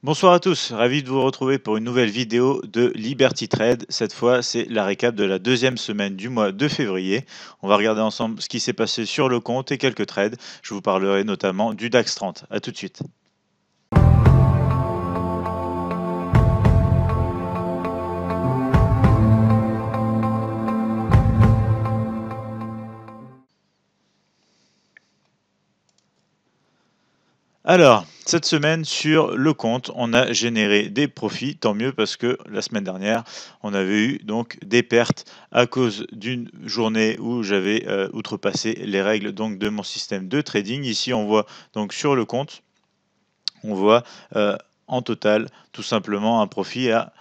Bonsoir à tous, ravi de vous retrouver pour une nouvelle vidéo de Liberty Trade. Cette fois, c'est la récap de la deuxième semaine du mois de février. On va regarder ensemble ce qui s'est passé sur le compte et quelques trades. Je vous parlerai notamment du DAX 30. A tout de suite. Alors, cette semaine sur le compte, on a généré des profits, tant mieux parce que la semaine dernière, on avait eu donc des pertes à cause d'une journée où j'avais outrepassé les règles donc de mon système de trading. Ici, on voit donc sur le compte, on voit en total tout simplement un profit à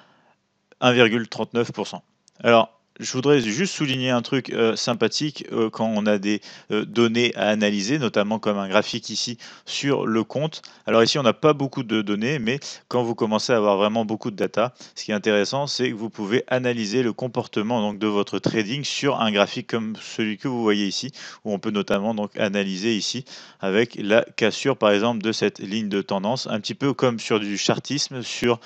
1,39%. Alors, je voudrais juste souligner un truc sympathique quand on a des données à analyser, notamment comme un graphique ici sur le compte. Alors ici, on n'a pas beaucoup de données, mais quand vous commencez à avoir vraiment beaucoup de data, ce qui est intéressant, c'est que vous pouvez analyser le comportement donc, de votre trading sur un graphique comme celui que vous voyez ici, où on peut notamment donc analyser ici avec la cassure, par exemple, de cette ligne de tendance, un petit peu comme sur du chartisme, sur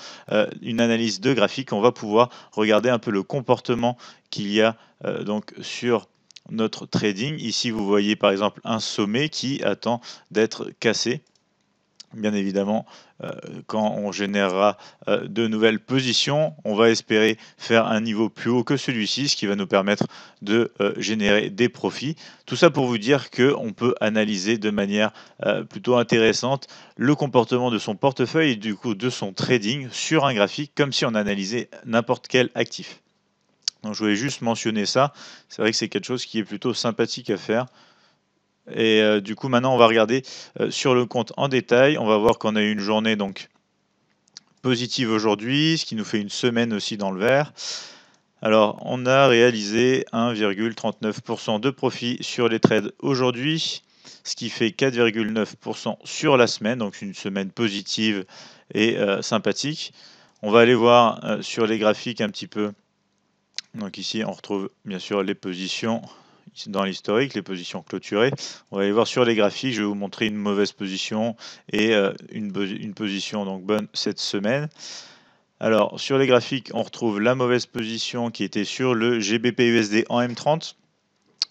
une analyse de graphique, on va pouvoir regarder un peu le comportement qu'il y a donc sur notre trading. Ici, vous voyez par exemple un sommet qui attend d'être cassé. Bien évidemment, quand on générera de nouvelles positions, on va espérer faire un niveau plus haut que celui-ci, ce qui va nous permettre de générer des profits. Tout ça pour vous dire qu'on peut analyser de manière plutôt intéressante le comportement de son portefeuille et du coup de son trading sur un graphique, comme si on analysait n'importe quel actif. Donc je voulais juste mentionner ça. C'est vrai que c'est quelque chose qui est plutôt sympathique à faire. Et du coup, maintenant, on va regarder sur le compte en détail. On va voir qu'on a eu une journée donc positive aujourd'hui, ce qui nous fait une semaine aussi dans le vert. Alors, on a réalisé 1,39% de profit sur les trades aujourd'hui, ce qui fait 4,9% sur la semaine, donc une semaine positive et sympathique. On va aller voir sur les graphiques un petit peu. Donc ici, on retrouve bien sûr les positions dans l'historique, les positions clôturées. On va aller voir sur les graphiques. Je vais vous montrer une mauvaise position et une position donc bonne cette semaine. Alors sur les graphiques, on retrouve la mauvaise position qui était sur le GBP/USD en M30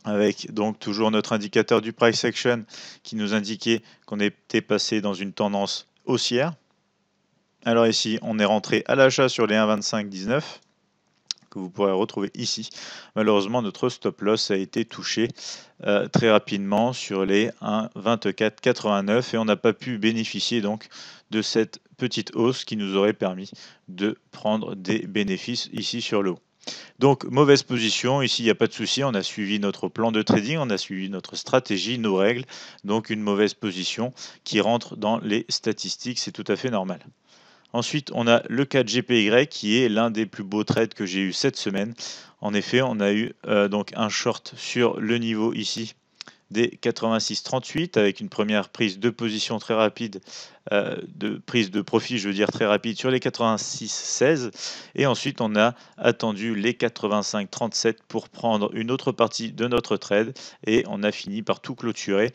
avec donc toujours notre indicateur du price action qui nous indiquait qu'on était passé dans une tendance haussière. Alors ici, on est rentré à l'achat sur les 1,2519 que vous pourrez retrouver ici. Malheureusement, notre stop loss a été touché très rapidement sur les 1,2489 et on n'a pas pu bénéficier donc de cette petite hausse qui nous aurait permis de prendre des bénéfices ici sur le haut. Donc mauvaise position, ici il n'y a pas de souci, on a suivi notre plan de trading, on a suivi notre stratégie, nos règles, donc une mauvaise position qui rentre dans les statistiques, c'est tout à fait normal. Ensuite, on a le 4GPY qui est l'un des plus beaux trades que j'ai eu cette semaine. En effet, on a eu donc un short sur le niveau ici des 86,38 avec une première prise de position très rapide, de prise de profit, je veux dire très rapide sur les 86,16 et ensuite on a attendu les 85,37 pour prendre une autre partie de notre trade et on a fini par tout clôturer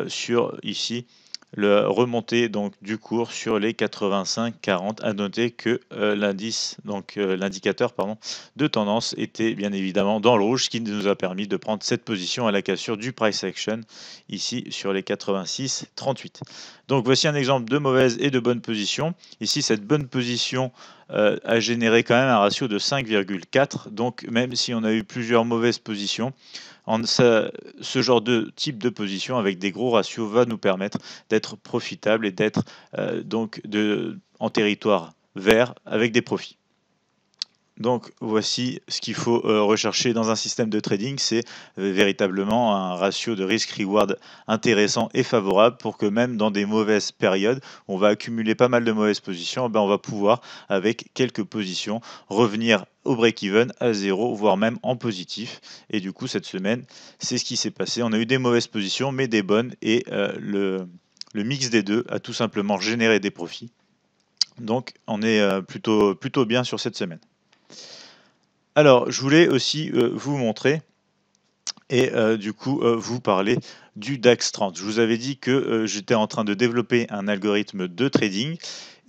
sur ici le remontée donc du cours sur les 85,40. À noter que l'indice, donc l'indicateur pardon, de tendance était bien évidemment dans le rouge, ce qui nous a permis de prendre cette position à la cassure du price action ici sur les 86,38. Donc voici un exemple de mauvaise et de bonne position. Ici, cette bonne position a généré quand même un ratio de 5,4. Donc même si on a eu plusieurs mauvaises positions, ce genre de type de position avec des gros ratios va nous permettre d'être profitable et d'être donc en territoire vert avec des profits. Donc voici ce qu'il faut rechercher dans un système de trading, c'est véritablement un ratio de risk-reward intéressant et favorable pour que même dans des mauvaises périodes, on va accumuler pas mal de mauvaises positions, ben on va pouvoir avec quelques positions revenir au break-even à zéro, voire même en positif. Et du coup cette semaine, c'est ce qui s'est passé. On a eu des mauvaises positions, mais des bonnes, et le mix des deux a tout simplement généré des profits. Donc on est plutôt bien sur cette semaine. Alors, je voulais aussi vous montrer et du coup vous parler du DAX 30. Je vous avais dit que j'étais en train de développer un algorithme de trading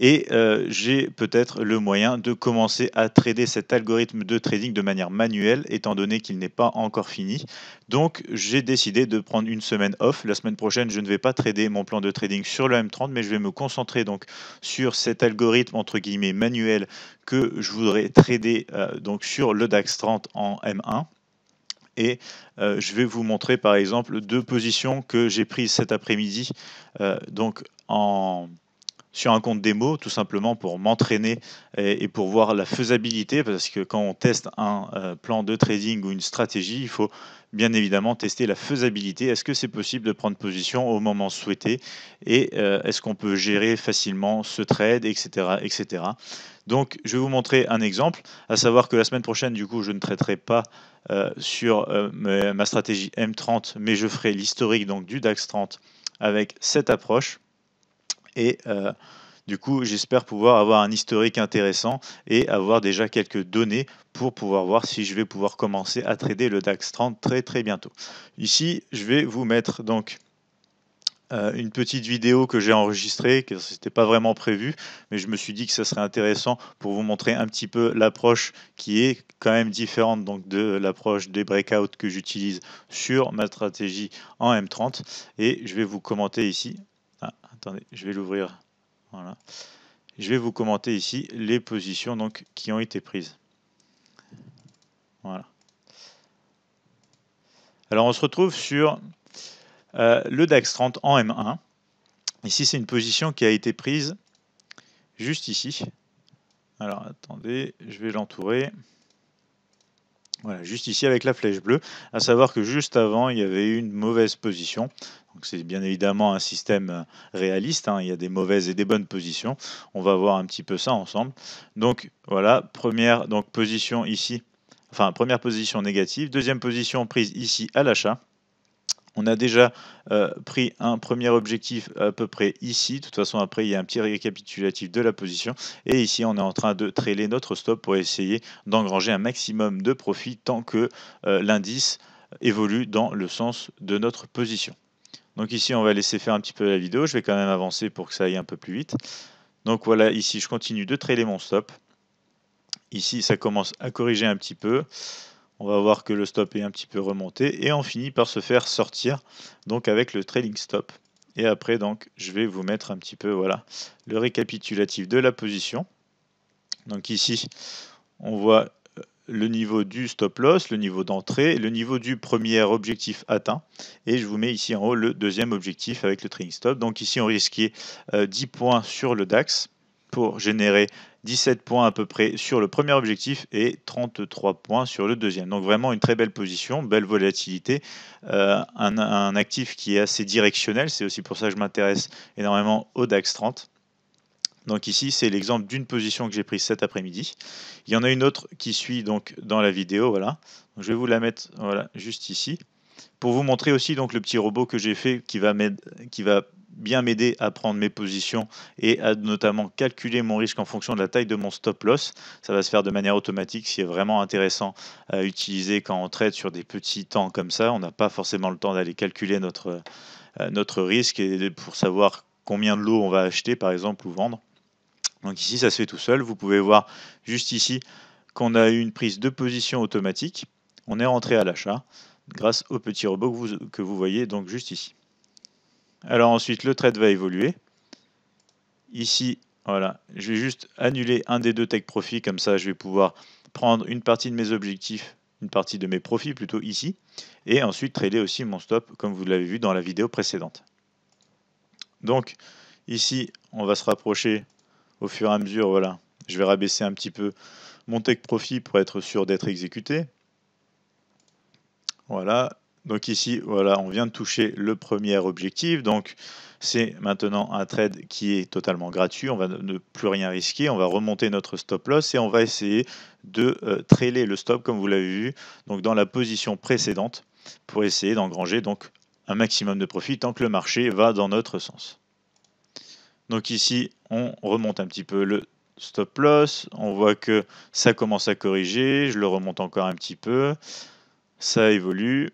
et j'ai peut-être le moyen de commencer à trader cet algorithme de trading de manière manuelle, étant donné qu'il n'est pas encore fini. Donc j'ai décidé de prendre une semaine off. La semaine prochaine, je ne vais pas trader mon plan de trading sur le M30, mais je vais me concentrer donc sur cet algorithme entre guillemets manuel que je voudrais trader donc sur le DAX 30 en M1. Et je vais vous montrer par exemple 2 positions que j'ai prises cet après-midi donc sur un compte démo, tout simplement pour m'entraîner et pour voir la faisabilité, parce que quand on teste un plan de trading ou une stratégie, il faut bien évidemment tester la faisabilité. Est-ce que c'est possible de prendre position au moment souhaité et est-ce qu'on peut gérer facilement ce trade, etc., etc. Donc, je vais vous montrer un exemple, à savoir que la semaine prochaine, du coup, je ne traiterai pas sur ma stratégie M30, mais je ferai l'historique donc du DAX 30 avec cette approche. Et du coup, j'espère pouvoir avoir un historique intéressant et avoir déjà quelques données pour pouvoir voir si je vais pouvoir commencer à trader le DAX 30 très très bientôt. Ici, je vais vous mettre donc une petite vidéo que j'ai enregistrée, que ce n'était pas vraiment prévu, mais je me suis dit que ça serait intéressant pour vous montrer un petit peu l'approche qui est quand même différente donc de l'approche des breakouts que j'utilise sur ma stratégie en M30. Et je vais vous commenter ici. Ah, attendez, je vais l'ouvrir. Voilà. Je vais vous commenter ici les positions donc, qui ont été prises. Voilà. Alors on se retrouve sur le DAX 30 en M1. Ici c'est une position qui a été prise juste ici. Alors attendez, je vais l'entourer. Voilà, juste ici avec la flèche bleue, à savoir que juste avant, il y avait eu une mauvaise position. Donc c'est bien évidemment un système réaliste, hein, il y a des mauvaises et des bonnes positions. On va voir un petit peu ça ensemble. Donc voilà, première donc, position ici, enfin première position négative, deuxième position prise ici à l'achat. On a déjà pris un premier objectif à peu près ici. De toute façon, après, il y a un petit récapitulatif de la position. Et ici, on est en train de trailer notre stop pour essayer d'engranger un maximum de profit tant que l'indice évolue dans le sens de notre position. Donc ici, on va laisser faire un petit peu la vidéo. Je vais quand même avancer pour que ça aille un peu plus vite. Donc voilà, ici, je continue de trailer mon stop. Ici, ça commence à corriger un petit peu. On va voir que le stop est un petit peu remonté et on finit par se faire sortir donc avec le trailing stop. Et après donc je vais vous mettre un petit peu voilà le récapitulatif de la position. Donc ici on voit le niveau du stop loss, le niveau d'entrée, le niveau du premier objectif atteint et je vous mets ici en haut le deuxième objectif avec le trailing stop. Donc ici on risquait 10 points sur le DAX pour générer 17 points à peu près sur le premier objectif et 33 points sur le deuxième. Donc vraiment une très belle position, belle volatilité, un actif qui est assez directionnel, c'est aussi pour ça que je m'intéresse énormément au DAX 30. Donc ici, c'est l'exemple d'une position que j'ai prise cet après-midi. Il y en a une autre qui suit donc dans la vidéo, voilà. Donc, je vais vous la mettre voilà, juste ici pour vous montrer aussi donc le petit robot que j'ai fait qui va bien m'aider à prendre mes positions et à notamment calculer mon risque en fonction de la taille de mon stop loss. Ça va se faire de manière automatique, ce qui est vraiment intéressant à utiliser quand on trade sur des petits temps comme ça. On n'a pas forcément le temps d'aller calculer notre risque et pour savoir combien de lots on va acheter par exemple ou vendre. Donc ici, ça se fait tout seul. Vous pouvez voir juste ici qu'on a eu une prise de position automatique. On est rentré à l'achat grâce au petit robot que vous voyez donc juste ici. Alors ensuite, le trade va évoluer. Ici, voilà, je vais juste annuler un des deux take profit. Comme ça, je vais pouvoir prendre une partie de mes objectifs, une partie de mes profits plutôt ici. Et ensuite, trader aussi mon stop comme vous l'avez vu dans la vidéo précédente. Donc ici, on va se rapprocher au fur et à mesure, voilà, je vais rabaisser un petit peu mon take profit pour être sûr d'être exécuté. Voilà, donc ici, voilà, on vient de toucher le premier objectif, donc c'est maintenant un trade qui est totalement gratuit, on va ne plus rien risquer, on va remonter notre stop loss et on va essayer de trailer le stop comme vous l'avez vu, donc dans la position précédente pour essayer d'engranger donc un maximum de profit tant que le marché va dans notre sens. Donc ici, on remonte un petit peu le stop loss, on voit que ça commence à corriger, je le remonte encore un petit peu, ça évolue.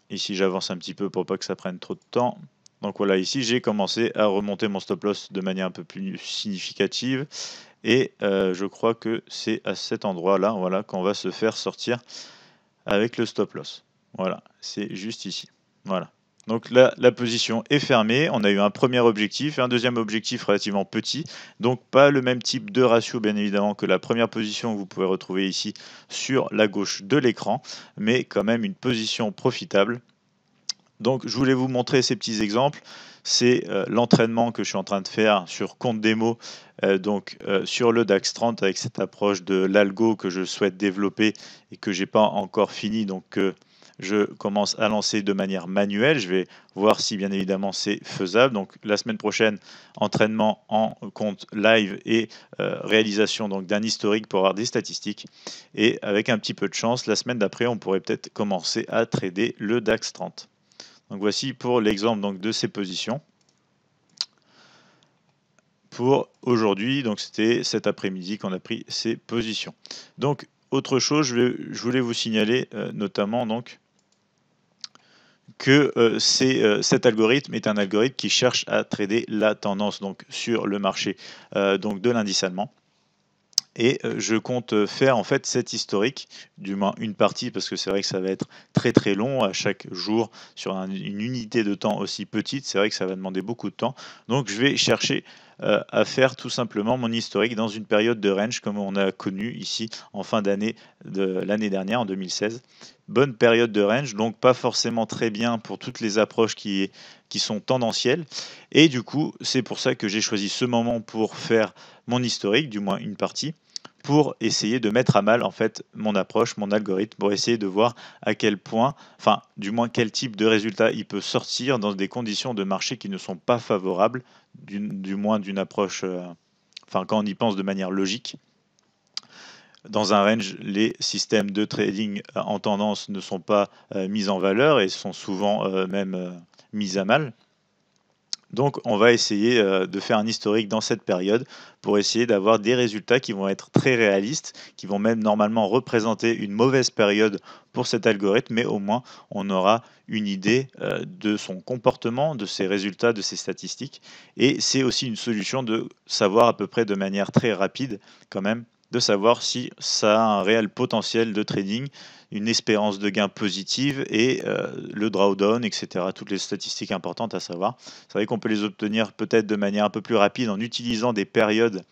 Ici, j'avance un petit peu pour pas que ça prenne trop de temps. Donc voilà, ici j'ai commencé à remonter mon stop loss de manière un peu plus significative et je crois que c'est à cet endroit-là, voilà, qu'on va se faire sortir avec le stop loss. Voilà, c'est juste ici. Voilà. Donc là, la position est fermée. On a eu un premier objectif, un deuxième objectif relativement petit. Donc pas le même type de ratio, bien évidemment, que la première position que vous pouvez retrouver ici sur la gauche de l'écran, mais quand même une position profitable. Donc je voulais vous montrer ces petits exemples. C'est l'entraînement que je suis en train de faire sur compte démo, sur le DAX 30 avec cette approche de l'algo que je souhaite développer et que j'ai pas encore fini. Donc je commence à lancer de manière manuelle. Je vais voir si bien évidemment c'est faisable. Donc la semaine prochaine, entraînement en compte live et réalisation donc d'un historique pour avoir des statistiques. Et avec un petit peu de chance, la semaine d'après, on pourrait peut-être commencer à trader le DAX 30. Donc voici pour l'exemple donc de ces positions. Pour aujourd'hui, donc c'était cet après-midi qu'on a pris ces positions. Donc autre chose, je voulais vous signaler notamment donc que cet algorithme est un algorithme qui cherche à trader la tendance donc sur le marché donc de l'indice allemand. Et je compte faire en fait cet historique, du moins une partie, parce que c'est vrai que ça va être très très long à chaque jour sur une unité de temps aussi petite. C'est vrai que ça va demander beaucoup de temps. Donc je vais chercher à faire tout simplement mon historique dans une période de range comme on a connu ici en fin d'année de l'année dernière, en 2016. Bonne période de range, donc pas forcément très bien pour toutes les approches qui sont tendancielles. Et du coup, c'est pour ça que j'ai choisi ce moment pour faire mon historique, du moins une partie, pour essayer de mettre à mal en fait mon approche, mon algorithme, pour essayer de voir à quel point, enfin du moins quel type de résultat il peut sortir dans des conditions de marché qui ne sont pas favorables, du moins d'une approche, enfin quand on y pense de manière logique. Dans un range, les systèmes de trading en tendance ne sont pas mis en valeur et sont souvent même mis à mal. Donc on va essayer de faire un historique dans cette période pour essayer d'avoir des résultats qui vont être très réalistes, qui vont même normalement représenter une mauvaise période pour cet algorithme, mais au moins on aura une idée de son comportement, de ses résultats, de ses statistiques. Et c'est aussi une solution de savoir à peu près de manière très rapide quand même, de savoir si ça a un réel potentiel de trading, une espérance de gain positive et le drawdown, etc. Toutes les statistiques importantes à savoir. C'est vrai qu'on peut les obtenir peut-être de manière un peu plus rapide en utilisant des périodes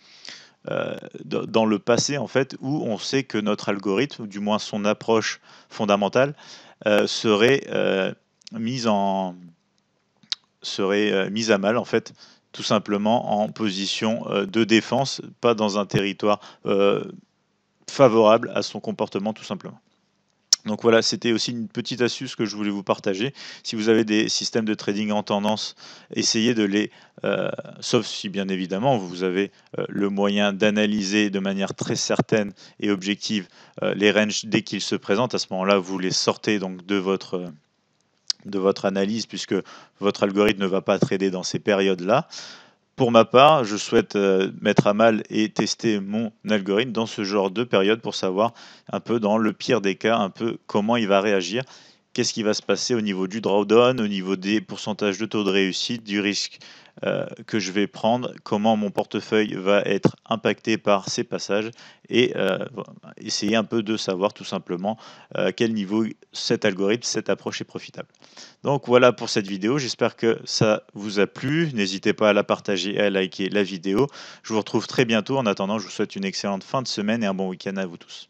dans le passé en fait où on sait que notre algorithme, ou du moins son approche fondamentale, serait mise à mal en fait, tout simplement en position de défense, pas dans un territoire favorable à son comportement tout simplement. Donc voilà, c'était aussi une petite astuce que je voulais vous partager. Si vous avez des systèmes de trading en tendance, essayez de les, sauf si bien évidemment vous avez le moyen d'analyser de manière très certaine et objective les ranges dès qu'ils se présentent. À ce moment-là, vous les sortez donc de votre analyse puisque votre algorithme ne va pas trader dans ces périodes-là. Pour ma part, je souhaite mettre à mal et tester mon algorithme dans ce genre de période pour savoir un peu dans le pire des cas, un peu comment il va réagir, qu'est-ce qui va se passer au niveau du drawdown, au niveau des pourcentages de taux de réussite, du risque que je vais prendre, comment mon portefeuille va être impacté par ces passages et essayer un peu de savoir tout simplement à quel niveau cet algorithme, cette approche est profitable. Donc voilà pour cette vidéo, j'espère que ça vous a plu. N'hésitez pas à la partager et à liker la vidéo. Je vous retrouve très bientôt. En attendant, je vous souhaite une excellente fin de semaine et un bon week-end à vous tous.